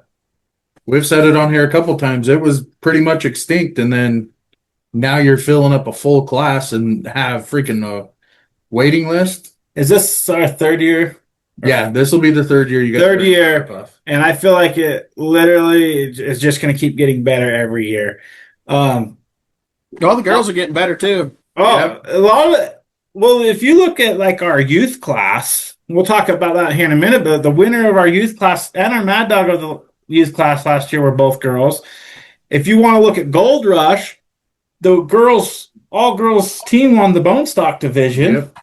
we've said it on here a couple times. It was pretty much extinct, and then now you're filling up a full class and have freaking a waiting list. Is this our 3rd year? Yeah, this will be the 3rd year. You got 3rd year, and I feel like it literally is just going to keep getting better every year. All the girls are getting better too. A lot of it. Well, if you look at like our youth class, we'll talk about that here in a minute, but the winner of our youth class and our Mad Dog of the youth class last year were both girls. If you want to look at Gold Rush, the all girls team won the bone stock division. Yep.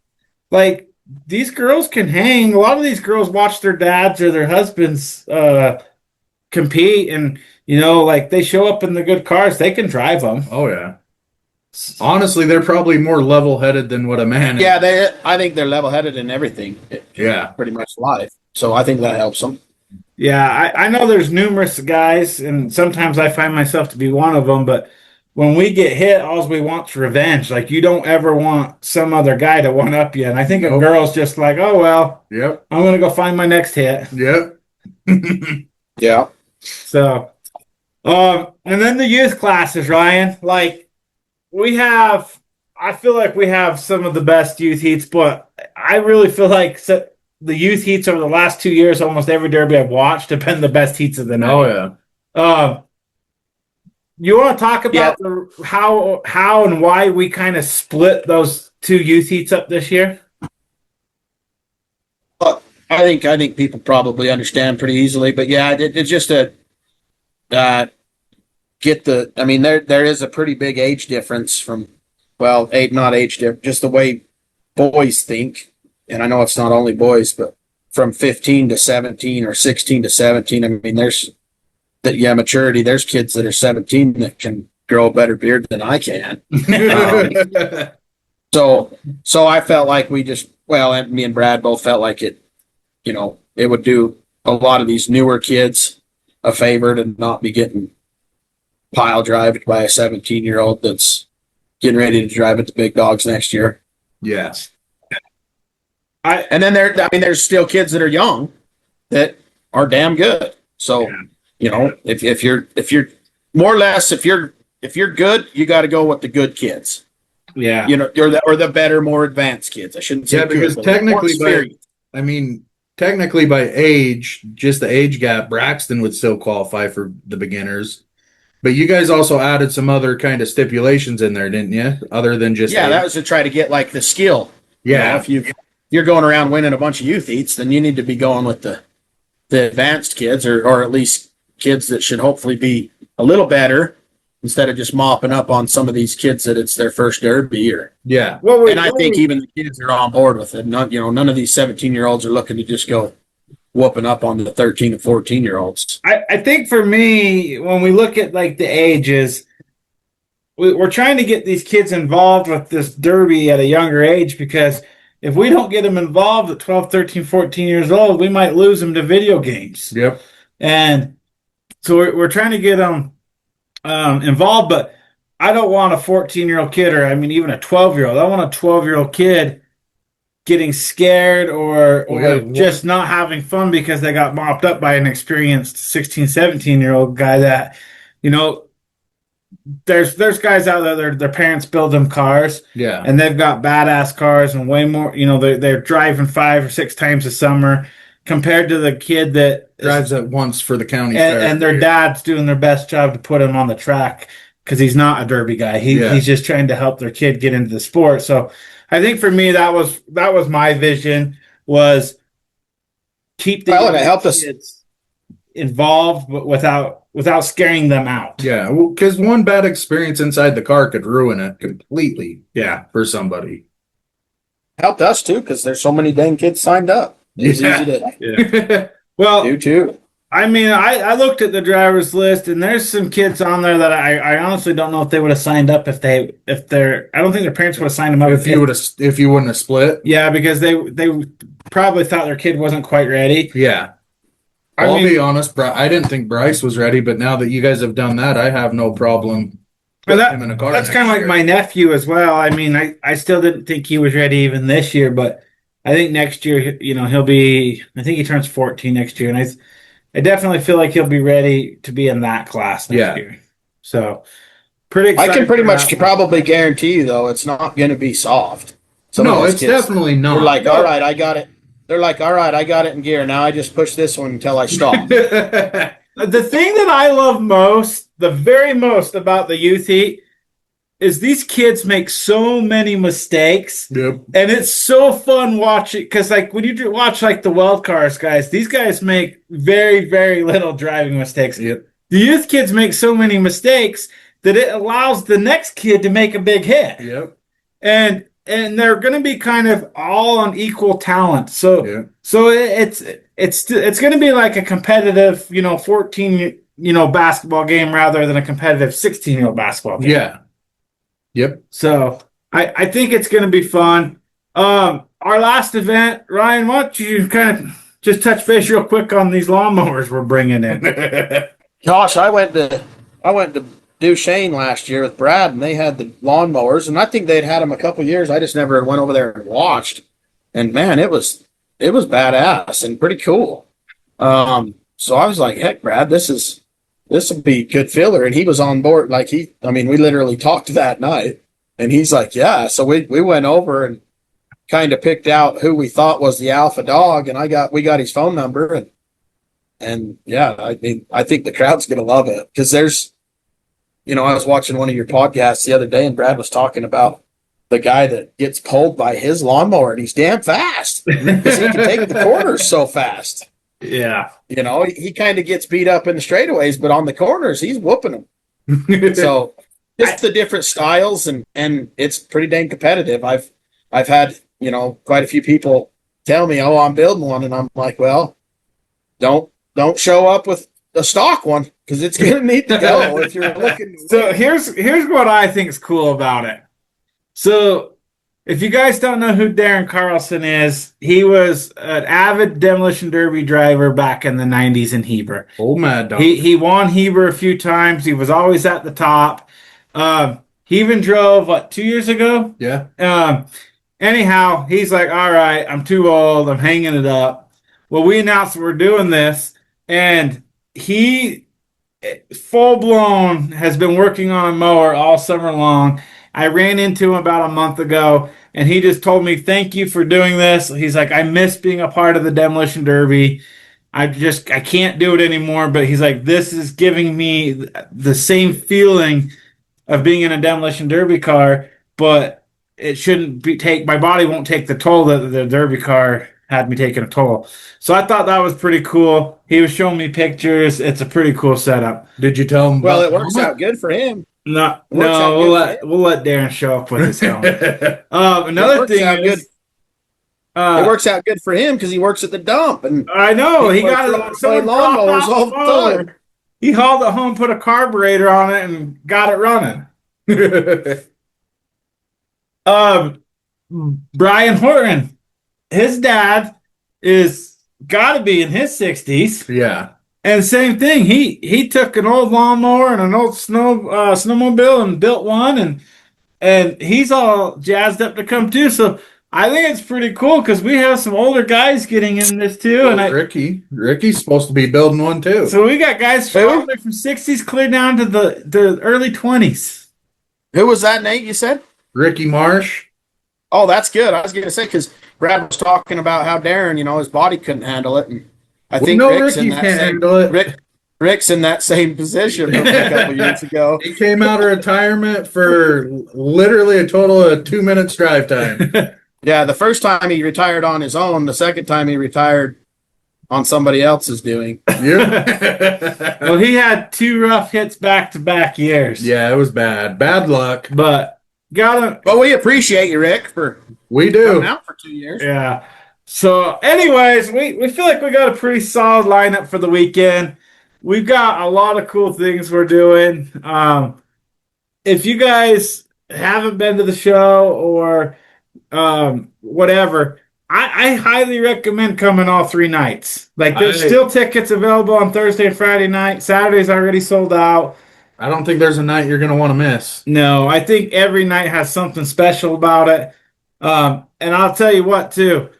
Like these girls can hang. A lot of these girls watch their dads or their husbands compete, and like they show up in the good cars, they can drive them. Oh yeah. Honestly, they're probably more level-headed than what a man is. Yeah, I think they're level-headed in everything. Pretty much life. So I think that helps them. Yeah, I know there's numerous guys, and sometimes I find myself to be one of them, but when we get hit, all we want's revenge. Like, you don't ever want some other guy to one-up you, and I think a girl's just like, oh, well, I'm going to go find my next hit. Yep. Yeah. So, and then the youth classes, Ryan, like, I feel like we have some of the best youth heats, but I really feel like the youth heats over the last 2 years, almost every derby I've watched, have been the best heats of the night. Oh, yeah. You want to talk about how and why we kind of split those 2 youth heats up this year? I think people probably understand pretty easily, but yeah, it's just there is a pretty big age difference from, not age difference, just the way boys think. And I know it's not only boys, but from 15 to 17 or 16 to 17, I mean, there's maturity. There's kids that are 17 that can grow a better beard than I can. So I felt like and me and Brad both felt like it would do a lot of these newer kids a favor to not be getting pile drived by a 17-year-old that's getting ready to drive at the big dogs next year. Yes. And then there's still kids that are young that are damn good. So, if you're more or less, if you're good, you got to go with the good kids. Yeah. Or the better, more advanced kids. I shouldn't say because good, technically by age, just the age gap, Braxton would still qualify for the beginners. But you guys also added some other kind of stipulations in there, didn't you? Other than just that was to try to get like the skill. Yeah. If you're going around winning a bunch of youth heats, then you need to be going with the advanced kids, or at least kids that should hopefully be a little better instead of just mopping up on some of these kids that it's their first derby. Yeah. And I think even the kids are on board with it. None of these 17-year-olds are looking to just go whooping up on the 13 and 14-year-olds. I think for me, when we look at like the ages, we're trying to get these kids involved with this derby at a younger age, because if we don't get them involved at 12, 13, 14 years old, we might lose them to video games. Yep. And so we're trying to get them involved, but I don't want a 14-year-old kid, or I mean even a 12-year-old. I want a 12-year-old kid getting scared or just not having fun because they got mopped up by an experienced 16, 17-year-old guy that, there's guys out there, their parents build them cars. Yeah. And they've got badass cars and way more, they're driving 5 or 6 times a summer compared to the kid that drives it once for the county and their dad's doing their best job to put him on the track because he's not a derby guy. He's just trying to help their kid get into the sport. So I think for me, that was my vision, was keep the kids involved, but without scaring them out. Yeah, because one bad experience inside the car could ruin it completely. Yeah, for somebody. Helped us too, because there's so many dang kids signed up. It's easy to Well, do too. I mean, I looked at the driver's list, and there's some kids on there that I honestly don't know if they would have signed up if they're. I don't think their parents would have signed them up if you wouldn't have split. Yeah, because they probably thought their kid wasn't quite ready. Yeah. I'll be honest, I didn't think Bryce was ready, but now that you guys have done that, I have no problem putting him in a car. That's kind of like my nephew as well. I mean, I still didn't think he was ready even this year, but I think next year, he'll be. I think he turns 14 next year, and I definitely feel like he'll be ready to be in that class next year. So, pretty excited. I can pretty much probably guarantee you, though, it's not going to be soft. No, it's definitely not. They're like, all right, I got it. They're like, all right, I got it in gear. Now I just push this one until I stop. The thing that I love most, the very most about the youth heat, is these kids make so many mistakes. Yep. And it's so fun watching, because like when you watch like the Weld cars guys, these guys make very, very little driving mistakes. Yep. The youth kids make so many mistakes that it allows the next kid to make a big hit. Yep. And they're going to be kind of all on equal talent. So it's going to be like a competitive, 14, basketball game rather than a competitive 16-year-old basketball game. Yeah. Yep. So I think it's going to be fun. Our last event, Ryan, why don't you kind of just touch base real quick on these lawnmowers we're bringing in? Gosh, I went to Duchesne last year with Brad, and they had the lawnmowers, and I think they'd had them a couple years. I just never went over there and watched. And man, it was badass and pretty cool. So I was like, heck, Brad, this will be good filler. And he was on board. Like we literally talked that night, and he's like, yeah. So we went over and kind of picked out who we thought was the alpha dog, and we got his phone number, and yeah, I think the crowd's going to love it, because there's, I was watching one of your podcasts the other day, and Brad was talking about the guy that gets pulled by his lawnmower, and he's damn fast because he can take the corners so fast. Yeah. He kind of gets beat up in the straightaways, but on the corners, he's whooping them. So just the different styles, and it's pretty dang competitive. I've had, quite a few people tell me, oh, I'm building one. And I'm like, well, don't show up with a stock one, because it's going to need to go if you're looking. So here's what I think is cool about it. So if you guys don't know who Darren Carlson is, he was an avid Demolition Derby driver back in the 90s in Heber. Old mad dog. He won Heber a few times. He was always at the top. He even drove, 2 years ago? Yeah. Anyhow, he's like, all right, I'm too old. I'm hanging it up. Well, we announced that we're doing this, and he full-blown has been working on a mower all summer long. I ran into him about a month ago, and he just told me, thank you for doing this. He's like, I miss being a part of the Demolition Derby. I can't do it anymore, but he's like, this is giving me the same feeling of being in a Demolition Derby car, but it shouldn't my body won't take the toll that the Derby car had me taking a toll. So I thought that was pretty cool. He was showing me pictures. It's a pretty cool setup. Did you tell him? Well, about it the works helmet? out good for him. No, Works out no, good for we'll let Darren show up with his helmet. It Another works thing out is, It works out good for him because he works at the dump, and I know he people are got throwing it. Someone away lawnmowers dropped all off the the time. He hauled it home, put a carburetor on it, and got it running. Brian Horton, his dad is got to be in his 60s. Yeah. And same thing. He took an old lawnmower and an old snowmobile and built one, and he's all jazzed up to come too. So I think it's pretty cool because we have some older guys getting in this too. And Ricky's supposed to be building one too. so we got guys from 60s clear down to the early 20s. Who was that, Nate? You said? Ricky Marsh. Oh, that's good. I was going to say because Brad was talking about how Darren, his body couldn't handle it, and I think Rick's Ricky in that can't same, handle it. Rick's in that same position from a couple years ago. He came out of retirement for literally a total of 2 minutes drive time. Yeah, the first time he retired on his own. The second time he retired on somebody else's doing. Yeah. Well, he had 2 rough hits back-to-back years. Yeah, it was bad. Bad luck. But got But we appreciate you, Rick, for We do. coming out for 2 years. Yeah. So, anyways, we feel like we got a pretty solid lineup for the weekend. We've got a lot of cool things we're doing. If you guys haven't been to the show or whatever, I highly recommend coming all 3 nights. Like, there's still tickets available on Thursday and Friday night. Saturday's already sold out. I don't think there's a night you're going to want to miss. No, I think every night has something special about it. And I'll tell you what, too.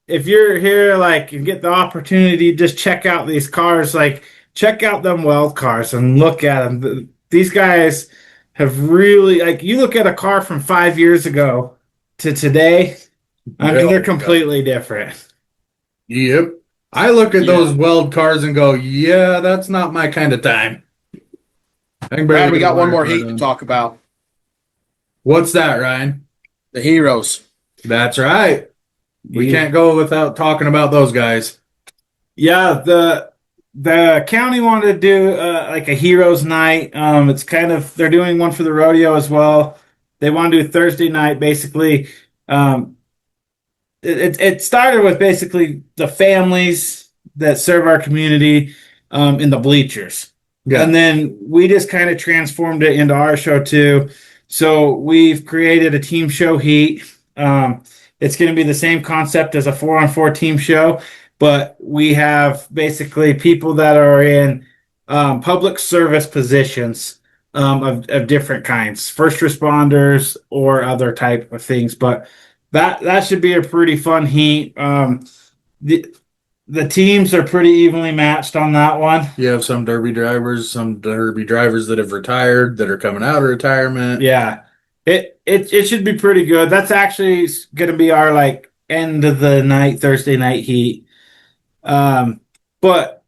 If you're here, like, and get the opportunity, just check out these cars. Like, check out them Weld cars and look at them. These guys have really, like, you look at a car from 5 years ago to today, I mean, they're completely different. Yep. I look at those Weld cars and go, yeah, that's not my kind of time. Brad, we got one more heat to talk about. What's that, Ryan? The heroes. That's right. We can't go without talking about those guys. Yeah, the county wanted to do like a heroes night. It's kind of, they're doing one for the rodeo as well. They want to do Thursday night, basically. It started with basically the families that serve our community in the bleachers. Yeah. And then we just kind of transformed it into our show too. So we've created a team show heat. It's going to be the same concept as a 4-on-4 team show, but we have basically people that are in public service positions of different kinds, first responders or other type of things. But that should be a pretty fun heat. The teams are pretty evenly matched on that one. You have some derby drivers that have retired, that are coming out of retirement. Yeah. It should be pretty good. That's actually going to be our like end of the night, Thursday night heat. But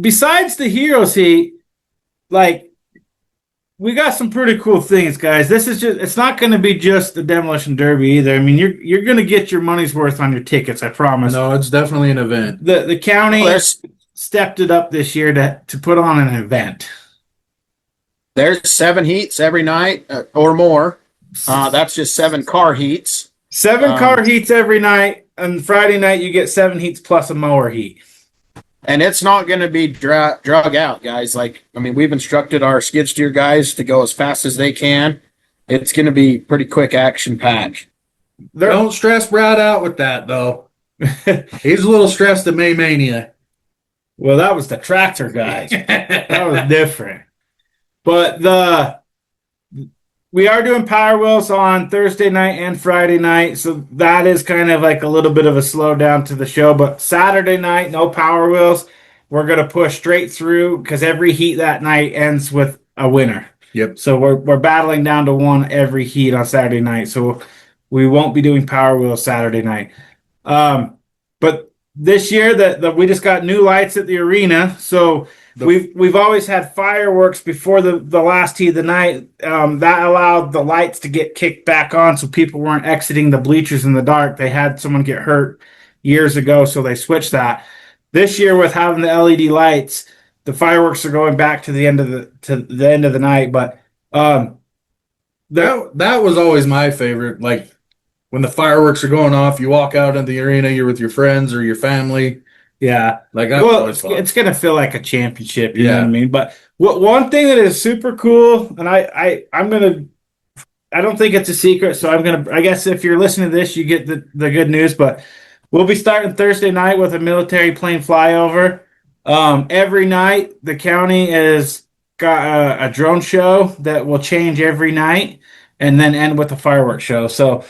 besides the heroes heat, like, we got some pretty cool things, guys. It's not going to be just the Demolition Derby either. I mean, you're going to get your money's worth on your tickets, I promise. No, it's definitely an event. The county stepped it up this year to put on an event. There's 7 heats every night or more. That's just 7 car heats. 7 car heats every night, and Friday night you get 7 heats plus a mower heat. And it's not going to be drug out, guys. Like, I mean, we've instructed our skid steer guys to go as fast as they can. It's going to be pretty quick action packed. Don't stress Brad out with that, though. He's a little stressed at Maymania. Well, that was the tractor guys. That was different. But we are doing Power Wheels on Thursday night and Friday night, so that is kind of like a little bit of a slowdown to the show. But Saturday night, no Power Wheels. We're going to push straight through because every heat that night ends with a winner. Yep. So we're battling down to one every heat on Saturday night. So we won't be doing Power Wheels Saturday night. But this year that we just got new lights at the arena, so we've always had fireworks before the last heat of the night. That allowed the lights to get kicked back on, so people weren't exiting the bleachers in the dark. They had someone get hurt, years ago, so they switched that. This year, with having the LED lights, the fireworks are going back to the end of the night. But that was always my favorite. Like when the fireworks are going off, you walk out in the arena, you're with your friends or your family. Yeah, like that. Well, it's gonna feel like a championship. You know Yeah. what I mean? But one thing that is super cool, and I don't think it's a secret, so I guess if you're listening to this, you get the good news. But we'll be starting Thursday night with a military plane flyover. Every night, the county has got a drone show that will change every night, and then end with a fireworks show. So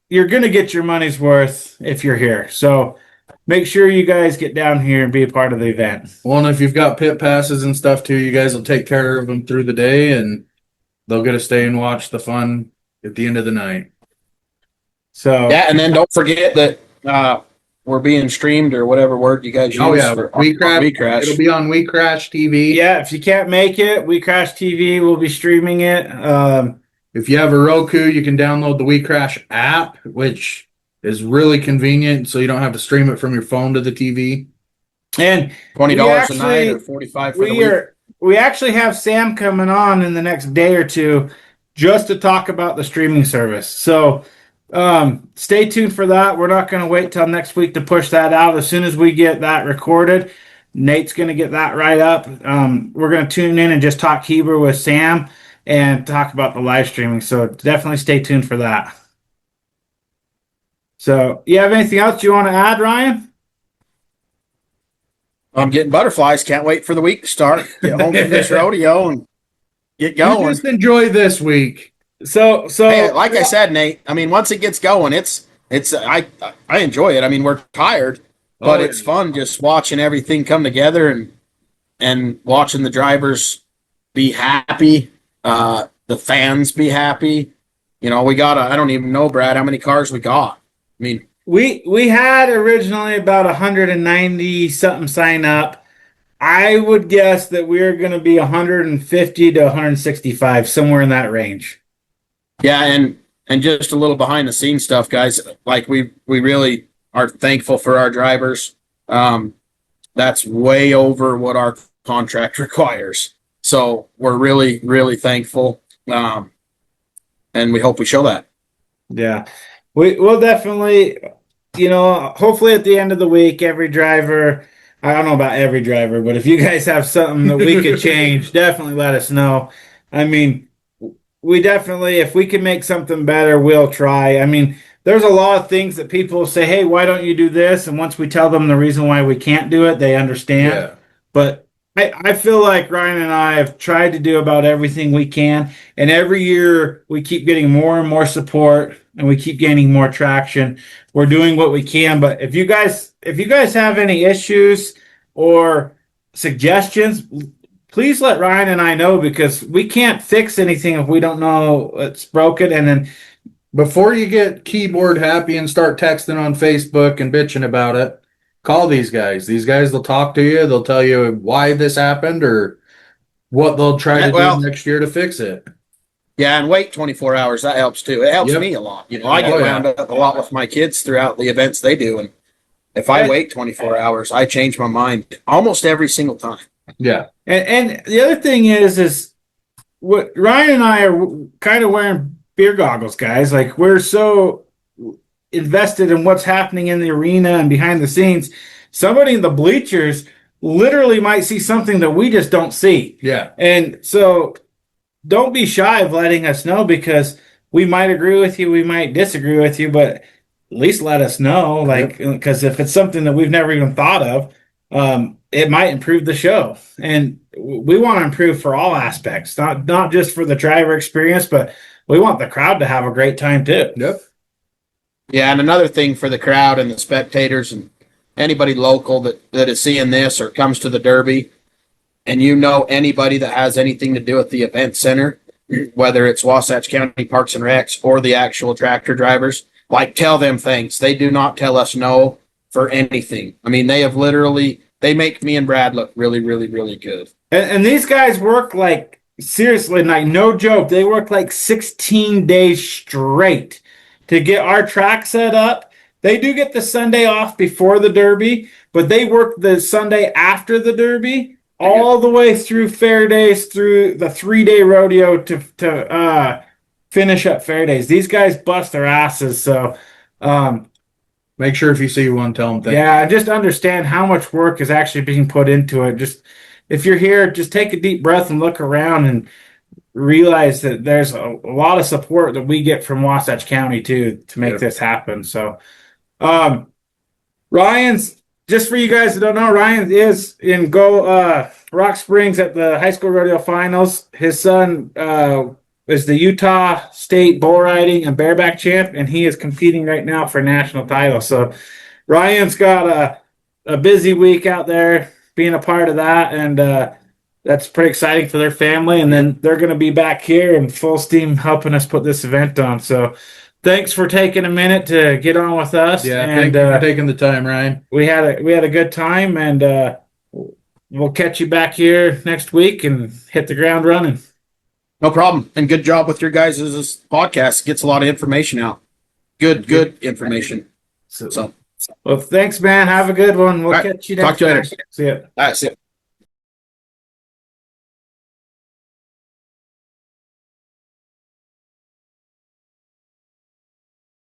you're gonna get your money's worth if you're here. So make sure you guys get down here and be a part of the event. Well, and if you've got pit passes and stuff too, you guys will take care of them through the day, and they'll get to stay and watch the fun at the end of the night. So yeah, and then don't forget that we're being streamed, or whatever word you guys use. Oh yeah, We Crash. It'll be on We Crash TV. yeah, if you can't make it, We Crash TV will be streaming it. If you have a Roku, you can download the We Crash app, which is really convenient, so you don't have to stream it from your phone to the TV. And $20 a night or $45 for the week. We actually have Sam coming on in the next day or two just to talk about the streaming service. So stay tuned for that. We're not going to wait till next week to push that out. As soon as we get that recorded, Nate's going to get that right up. We're going to tune in and just talk Hebrew with Sam and talk about the live streaming. So definitely stay tuned for that. So, you have anything else you want to add, Ryan? I'm getting butterflies. Can't wait for the week to start. Get home from this rodeo and get going. Just enjoy this week. So hey, like I said, Nate, I mean, once it gets going, I enjoy it. I mean, we're tired, but it's fun just watching everything come together and watching the drivers be happy, the fans be happy. You know, I don't even know, Brad, how many cars we got. I mean, we had originally about 190 something sign up. I would guess that we're going to be 150 to 165, somewhere in that range. yeah, and just a little behind the scenes stuff, guys. Like we really are thankful for our drivers. That's way over what our contract requires. So we're really, really thankful. And we hope we show that. Yeah. We'll definitely, hopefully at the end of the week, every driver, I don't know about every driver, but if you guys have something that we could change, definitely let us know. I mean, we definitely, if we can make something better, we'll try. I mean, there's a lot of things that people say, hey, why don't you do this? And once we tell them the reason why we can't do it, they understand. Yeah. But I feel like Ryan and I have tried to do about everything we can. And every year we keep getting more and more support and we keep gaining more traction. We're doing what we can. But if you guys have any issues or suggestions, please let Ryan and I know, because we can't fix anything if we don't know it's broken. And then before you get keyboard happy and start texting on Facebook and bitching about it, call these guys. These guys will talk to you. They'll tell you why this happened or what they'll try to do next year to fix it. Yeah, and wait 24 hours. That helps too. It helps me a lot. I get wound up a lot with my kids throughout the events they do. And if I wait 24 hours, I change my mind almost every single time. Yeah. And the other thing is what Ryan and I are kind of wearing beer goggles, guys. Like, we're so invested in what's happening in the arena and behind the scenes. Somebody in the bleachers literally might see something that we just don't see. Yeah. And so don't be shy of letting us know, because we might agree with you, we might disagree with you, but at least let us know. Like, because if it's something that we've never even thought of, it might improve the show. And we want to improve for all aspects, not just for the driver experience, but we want the crowd to have a great time too. Yep. Yeah, and another thing for the crowd and the spectators and anybody local that is seeing this or comes to the Derby, and anybody that has anything to do with the event center, whether it's Wasatch County Parks and Recs or the actual tractor drivers, like, tell them things. They do not tell us no for anything. I mean, they make me and Brad look really, really, really good. And these guys work like, seriously, like, no joke, they work like 16 days straight to get our track set up They do get the Sunday off before the Derby, but they work the Sunday after the Derby all the way through Fair Days, through the 3-day rodeo to finish up Fair Days. These guys bust their asses. So, Make sure if you see one, tell them. yeah, just understand how much work is actually being put into it. Just if you're here, just take a deep breath and look around and realize that there's a lot of support that we get from Wasatch County too to make this happen. So, Ryan's, just for you guys that don't know, Ryan is in Rock Springs at the high school rodeo finals. His son is the Utah State bull riding and bareback champ, and he is competing right now for national title. So Ryan's got a busy week out there being a part of that, and that's pretty exciting for their family. And then they're going to be back here in full steam helping us put this event on. So thanks for taking a minute to get on with us. Yeah, and thank you for taking the time, Ryan. we had a good time, and we'll catch you back here next week and hit the ground running. No problem. And good job with your guys' podcast. Gets a lot of information out. Good information. So Well, thanks, man. Have a good one. We'll All right. catch you next Talk to you later. time. See ya. that's it.